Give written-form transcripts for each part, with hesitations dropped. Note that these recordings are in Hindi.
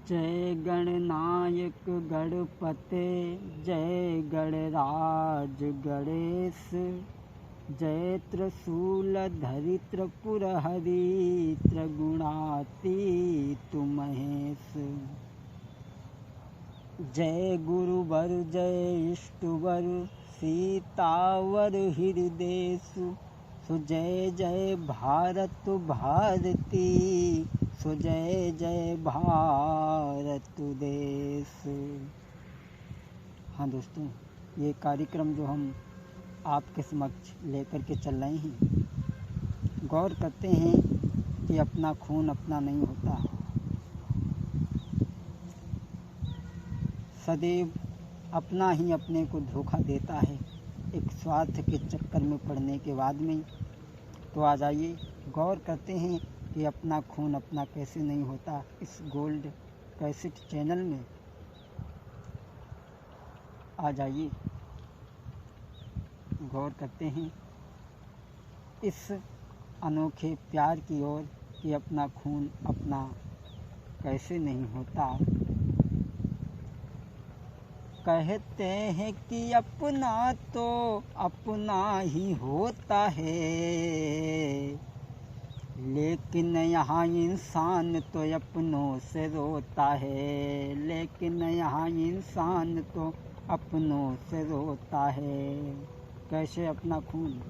जय गणनायक गणपते, जय गणराज गणेश, जय त्रिशूलधरि त्रिपुरहरि, त्रिगुणातीत महेश। जय गुरुवर जय इष्टवर, सीतावर हृदेशु, सुजय जय भारत भारती, सुजय जय भारत देश। हाँ दोस्तों, ये कार्यक्रम जो हम आपके समक्ष लेकर के चल रहे हैं, गौर करते हैं कि अपना खून अपना नहीं होता। सदैव अपना ही अपने को धोखा देता है, एक स्वार्थ के चक्कर में पड़ने के बाद में। तो आ जाइए, गौर करते हैं कि अपना खून अपना कैसे नहीं होता। इस गोल्ड कैसेट चैनल में आ जाइए, गौर करते हैं इस अनोखे प्यार की ओर कि अपना खून अपना कैसे नहीं होता। कहते हैं कि अपना तो अपना ही होता है, लेकिन यहाँ इंसान तो अपनों से रोता है, लेकिन यहाँ इंसान तो अपनों से रोता है। कैसे अपना खून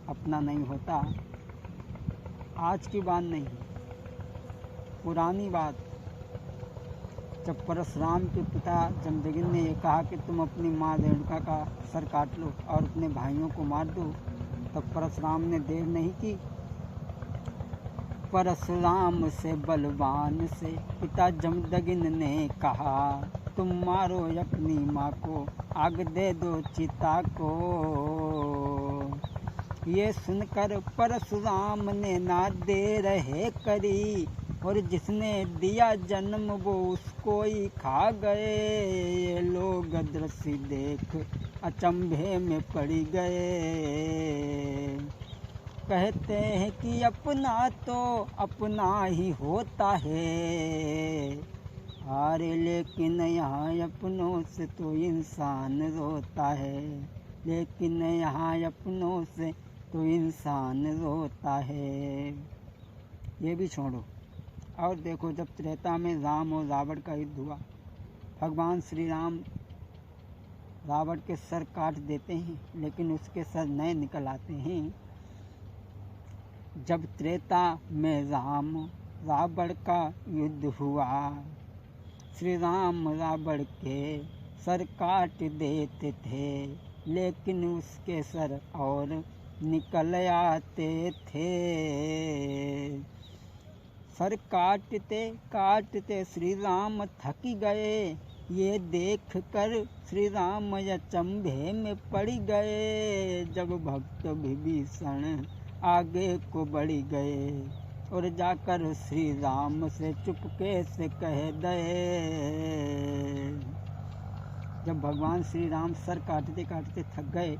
अपना नहीं होता? आज की बात नहीं, पुरानी बात। जब परशुराम के पिता जमदग्नि ने ये कहा कि तुम अपनी माँ रेणुका का सर काट लो और अपने भाइयों को मार दो, तब परशुराम ने देर नहीं की। परशुराम से बलवान से पिता जमदग्नि ने कहा, तुम मारो अपनी माँ को, आग दे दो चिता को। ये सुनकर परशुराम ने ना दे रहे करी, और जिसने दिया जन्म वो उसको ही खा गए। ये लोग दृश्य देख अचंभे में पड़ गए। कहते हैं कि अपना तो अपना ही होता है, अरे लेकिन यहाँ अपनों से तो इंसान रोता है, लेकिन यहाँ अपनों से तो इंसान रोता है। ये भी छोड़ो और देखो, जब त्रेता में राम और रावण का युद्ध हुआ, भगवान श्री राम रावण के सर काट देते हैं, लेकिन उसके सर नए निकल आते हैं। जब त्रेता में राम रावण का युद्ध हुआ, श्री राम रावण के सर काट देते थे, लेकिन उसके सर और निकल आते थे। सर काटते काटते श्री राम थक गए, ये देख कर श्री राम अचंभे में पड़ गए। जब भक्त विभीषण आगे को बढ़ गए और जाकर श्री राम से चुपके से कह गए। जब भगवान श्री राम सर काटते काटते थक गए,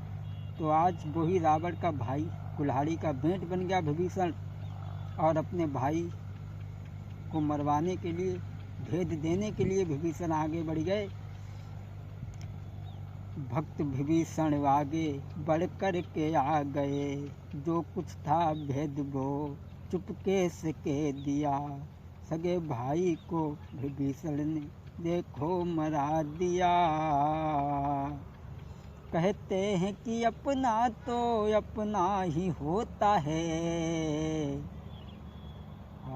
तो आज वही रावण का भाई कुल्हाड़ी का भेंट बन गया विभीषण, और अपने भाई को मरवाने के लिए, भेद देने के लिए विभीषण आगे बढ़ गए। भक्त विभीषण आगे बढ़ कर के आ गए, जो कुछ था भेद वो चुपके से कह दिया। सगे भाई को विभीषण ने देखो मरा दिया। कहते हैं कि अपना तो अपना ही होता है,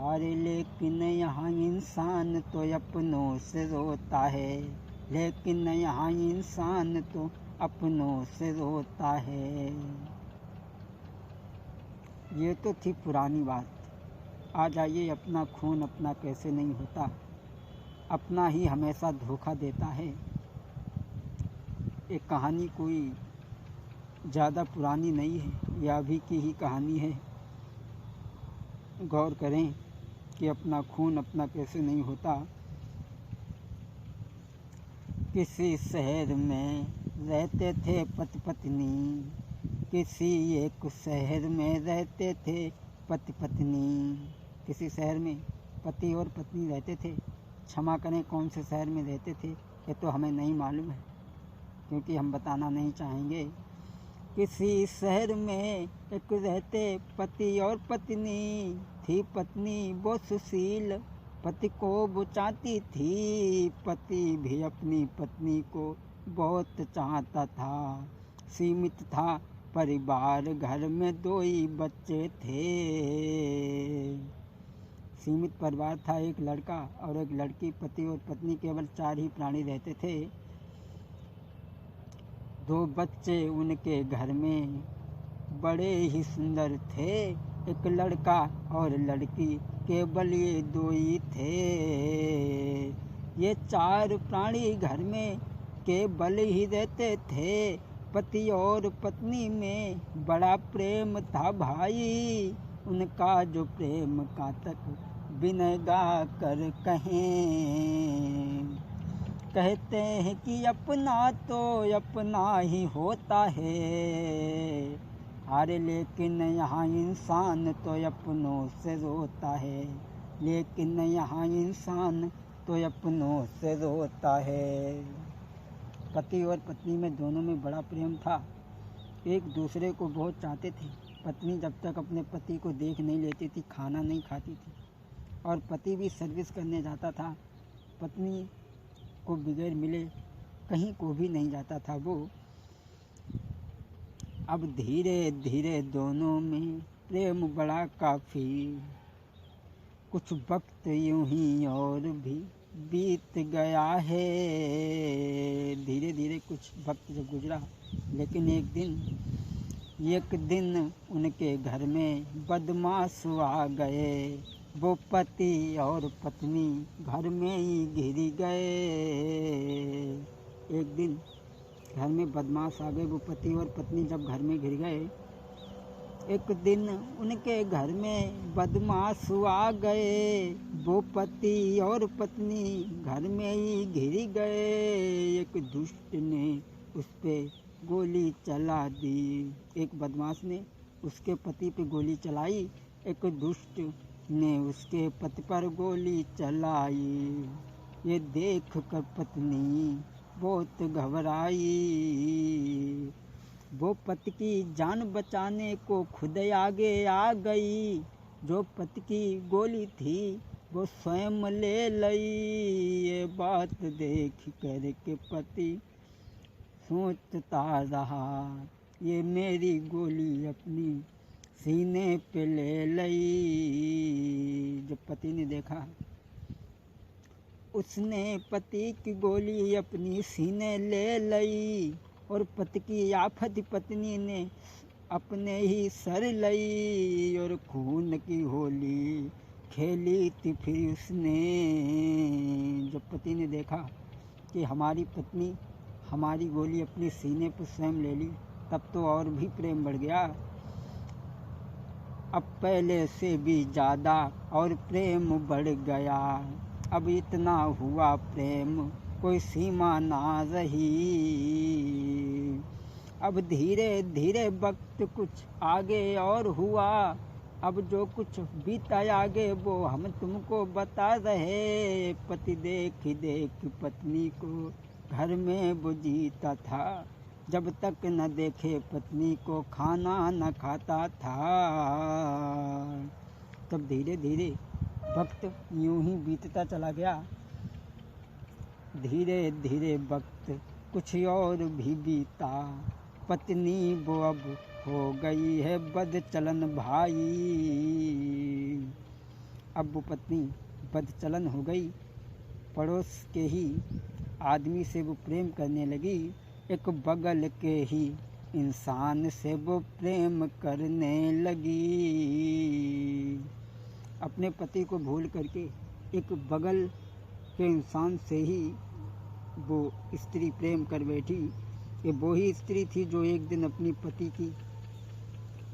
अरे लेकिन यहाँ इंसान तो अपनों से रोता है, लेकिन यहाँ इंसान तो अपनों से रोता है। ये तो थी पुरानी बात। आ जाइए, अपना खून अपना कैसे नहीं होता। अपना ही हमेशा धोखा देता है। एक कहानी कोई ज़्यादा पुरानी नहीं है, यह अभी की ही कहानी है। गौर करें कि अपना खून अपना कैसे नहीं होता। किसी शहर में रहते थे पति पत्नी, किसी एक शहर में रहते थे पति पत्नी। किसी शहर में पति और पत्नी रहते थे, क्षमा करें कौन से शहर में रहते थे, ये तो हमें नहीं मालूम है, क्योंकि हम बताना नहीं चाहेंगे। किसी शहर में एक रहते पति और पत्नी थी। पत्नी वो सुशील पति को बुचाती थी। पति भी अपनी पत्नी को बहुत चाहता था। सीमित था परिवार, घर में 2 ही बच्चे थे। सीमित परिवार था, एक लड़का और एक लड़की। पति और पत्नी केवल 4 ही प्राणी रहते थे। 2 बच्चे उनके घर में बड़े ही सुंदर थे। एक लड़का और लड़की, केवल ये 2 ही थे। ये 4 प्राणी घर में केवल ही रहते थे। पति और पत्नी में बड़ा प्रेम था भाई। उनका जो प्रेम का तक बिन गा कर कहें। कहते हैं कि अपना तो अपना ही होता है। अरे लेकिन यहाँ इंसान तो अपनों से रोता है। लेकिन यहाँ इंसान तो अपनों से रोता है। पति और पत्नी में दोनों में बड़ा प्रेम था। एक दूसरे को बहुत चाहते थे। पत्नी जब तक अपने पति को देख नहीं लेती थी, खाना नहीं खाती थी। और पति भी सर्विस करने जाता था। पत्नी को बगैर मिले कहीं को भी नहीं जाता था वो। अब धीरे धीरे दोनों में प्रेम बड़ा काफ़ी। कुछ वक्त यूं ही और भी बीत गया है। धीरे धीरे कुछ वक्त जब गुजरा, लेकिन एक दिन उनके घर में बदमाश आ गए। वो पति और पत्नी घर में ही घिर गए। एक दिन घर में बदमाश आ गए। वो पति और पत्नी जब घर में घिर गए, एक दिन उनके घर में बदमाश आ गए। वो पति और पत्नी घर में ही घिर गए। एक दुष्ट ने उस पे गोली चला दी। एक बदमाश ने उसके पति पे गोली चलाई। एक दुष्ट ने उसके पति पर गोली चलाई। ये देख कर पत्नी बहुत घबराई। वो पति की जान बचाने को खुद आगे आ गई। जो पति की गोली थी वो स्वयं ले लई। ये बात देख कर के पति सोचता रहा, ये मेरी गोली अपनी सीने पे ले लई। जब पति ने देखा, उसने पति की गोली अपनी सीने ले लई। और पति की आफत पत्नी ने अपने ही सर लई। और खून की होली खेली थी फिर उसने। जब पति ने देखा कि हमारी पत्नी हमारी गोली अपने सीने पर स्वयं ले ली, तब तो और भी प्रेम बढ़ गया। अब पहले से भी ज़्यादा और प्रेम बढ़ गया। अब इतना हुआ प्रेम, कोई सीमा ना रही। अब धीरे धीरे वक्त कुछ आगे और हुआ। अब जो कुछ बीता आगे वो हम तुमको बता रहे। पति देख देख पत्नी को घर में वो जीता था। जब तक न देखे पत्नी को खाना न खाता था। तब धीरे धीरे वक्त यूं ही बीतता चला गया। धीरे धीरे वक्त कुछ और भी बीता। पत्नी वो अब हो गई है बदचलन भाई। अब वो पत्नी बदचलन हो गई। पड़ोस के ही आदमी से वो प्रेम करने लगी। एक बगल के ही इंसान से वो प्रेम करने लगी। अपने पति को भूल करके एक बगल के इंसान से ही वो स्त्री प्रेम कर बैठी। ये वो ही स्त्री थी जो एक दिन अपनी पति की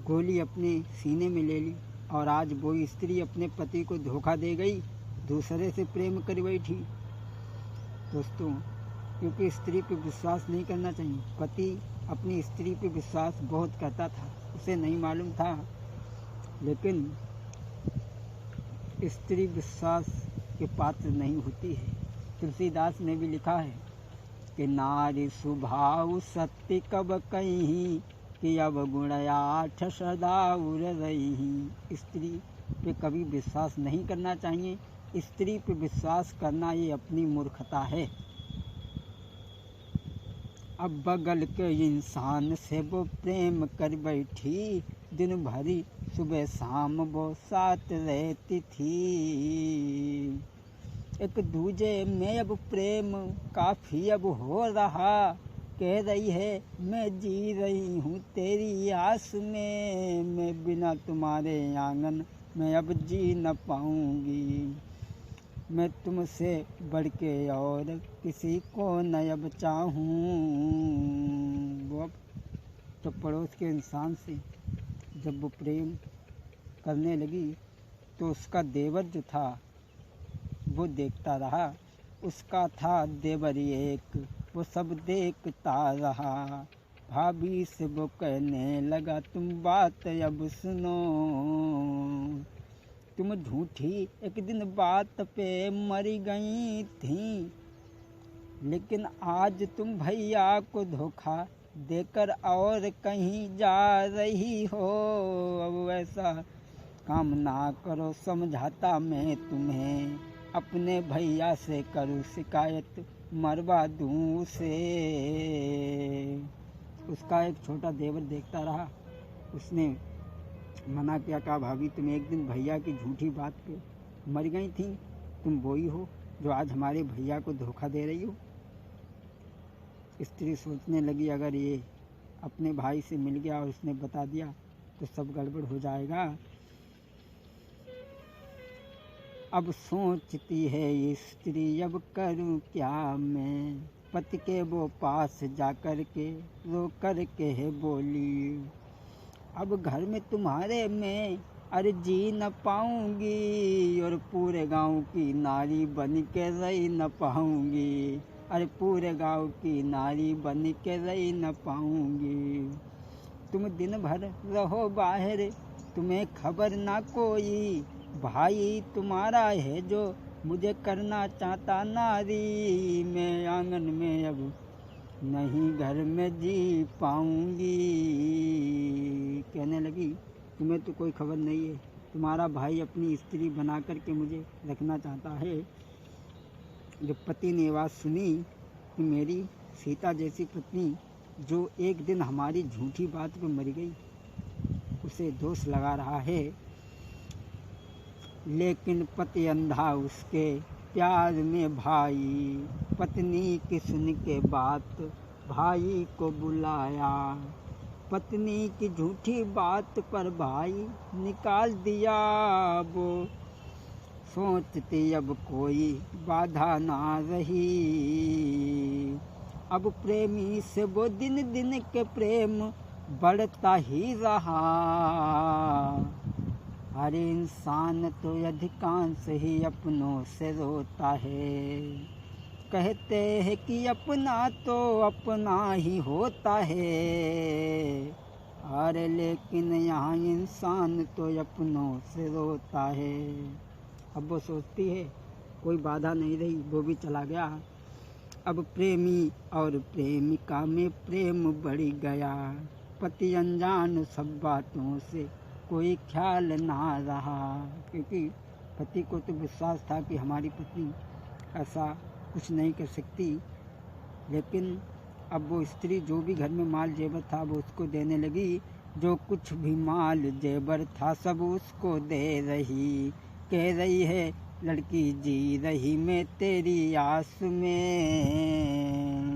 गोली अपने सीने में ले ली। और आज वो स्त्री अपने पति को धोखा दे गई, दूसरे से प्रेम कर बैठी। दोस्तों, क्योंकि स्त्री पे विश्वास नहीं करना चाहिए। पति अपनी स्त्री पे विश्वास बहुत करता था, उसे नहीं मालूम था। लेकिन स्त्री विश्वास के पात्र नहीं होती है। तुलसीदास ने भी लिखा है कि नारी स्वभाव सत्य कब कहीं कि अब गुण आठ सदा उर रही। स्त्री पे कभी विश्वास नहीं करना चाहिए। स्त्री पे विश्वास करना ये अपनी मूर्खता है। अब बगल के इंसान से वो प्रेम कर बैठी, दिन भरी सुबह शाम वो साथ रहती थी। एक दूजे में अब प्रेम काफ़ी अब हो रहा, कह रही है मैं जी रही हूँ तेरी आस में, मैं बिना तुम्हारे आंगन में अब जी न पाऊँगी, मैं तुमसे बढ़ के और किसी को न अब चाहूँ। वो अब तो पड़ोस के इंसान से जब वो प्रेम करने लगी तो उसका देवर जो था वो देखता रहा। उसका था देवर एक, वो सब देखता रहा। भाभी से वो कहने लगा तुम बात अब सुनो, तुम झूठी एक दिन बात पे मरी गई थी, लेकिन आज तुम भैया को धोखा देकर और कहीं जा रही हो। अब ऐसा काम ना करो, समझाता मैं तुम्हें, अपने भैया से करूँ शिकायत, मरवा दूँ उसे। उसका एक छोटा देवर देखता रहा। उसने मना किया, कहा भाभी तुम एक दिन भैया की झूठी बात पे मर गई थी, तुम वही हो जो आज हमारे भैया को धोखा दे रही हो। स्त्री सोचने लगी अगर ये अपने भाई से मिल गया और उसने बता दिया तो सब गड़बड़ हो जाएगा। अब सोचती है ये स्त्री अब करूं क्या मैं, पति के वो पास जा कर के रो कर के है बोली, अब घर में तुम्हारे में अरे जी न पाऊंगी, और पूरे गांव की नारी बन के रही न पाऊंगी, अरे पूरे गांव की नारी बन के रही न पाऊंगी। तुम दिन भर रहो बाहर, तुम्हें खबर ना कोई, भाई तुम्हारा है जो मुझे करना चाहता नारी, मैं आंगन में अब नहीं घर में जी पाऊंगी। कहने लगी तुम्हें तो कोई खबर नहीं है, तुम्हारा भाई अपनी स्त्री बना कर के मुझे रखना चाहता है। जब पति ने बात सुनी कि मेरी सीता जैसी पत्नी जो एक दिन हमारी झूठी बात पे मर गई, उसे दोष लगा रहा है, लेकिन पति अंधा उसके प्यार में भाई, पत्नी की सुन के बात भाई को बुलाया, पत्नी की झूठी बात पर भाई निकाल दिया। वो सोचती अब कोई बाधा ना रही, अब प्रेमी से वो दिन दिन के प्रेम बढ़ता ही रहा। हर इंसान तो अधिकांश ही अपनों से रोता है, कहते हैं कि अपना तो अपना ही होता है, अरे लेकिन यहाँ इंसान तो अपनों से रोता है। अब वो सोचती है कोई बाधा नहीं रही, वो भी चला गया। अब प्रेमी और प्रेमिका में प्रेम बढ़ गया, पति अनजान सब बातों से कोई ख्याल ना रहा, क्योंकि पति को तो विश्वास था कि हमारी पत्नी ऐसा कुछ नहीं कर सकती, लेकिन अब वो स्त्री जो भी घर में माल जेवर था वो उसको देने लगी। जो कुछ भी माल जेवर था सब उसको दे रही, कह रही है लड़की जी रही मैं तेरी आस में।